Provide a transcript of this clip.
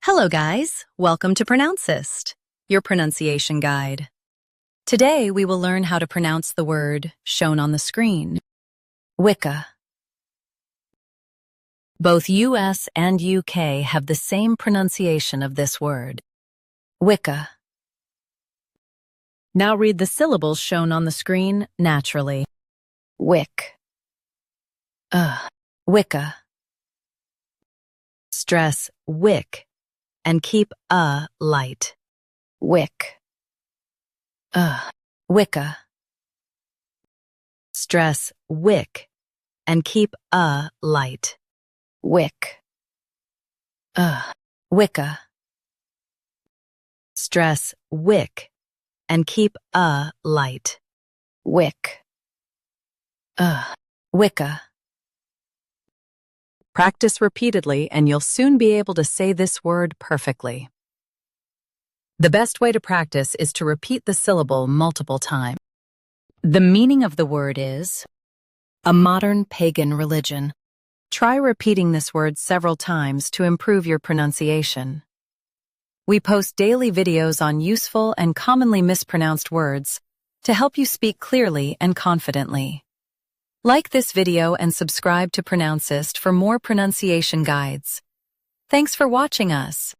Hello guys, welcome to Pronouncist, your pronunciation guide. Today we will learn how to pronounce the word shown on the screen, WICCA. Both US and UK have the same pronunciation of this word, WICCA. Now read the syllables shown on the screen naturally. Wick, WICCA. Stress wick and keep light. Wick, WICCA. Stress wick and keep light. Wick, WICCA. Stress wick and keep light. Wick, WICCA. Practice repeatedly and you'll soon be able to say this word perfectly. The best way to practice is to repeat the syllable multiple times. The meaning of the word is a modern pagan religion. Try repeating this word several times to improve your pronunciation. We post daily videos on useful and commonly mispronounced words to help you speak clearly and confidently. Like this video and subscribe to Pronouncist for more pronunciation guides. Thanks for watching us.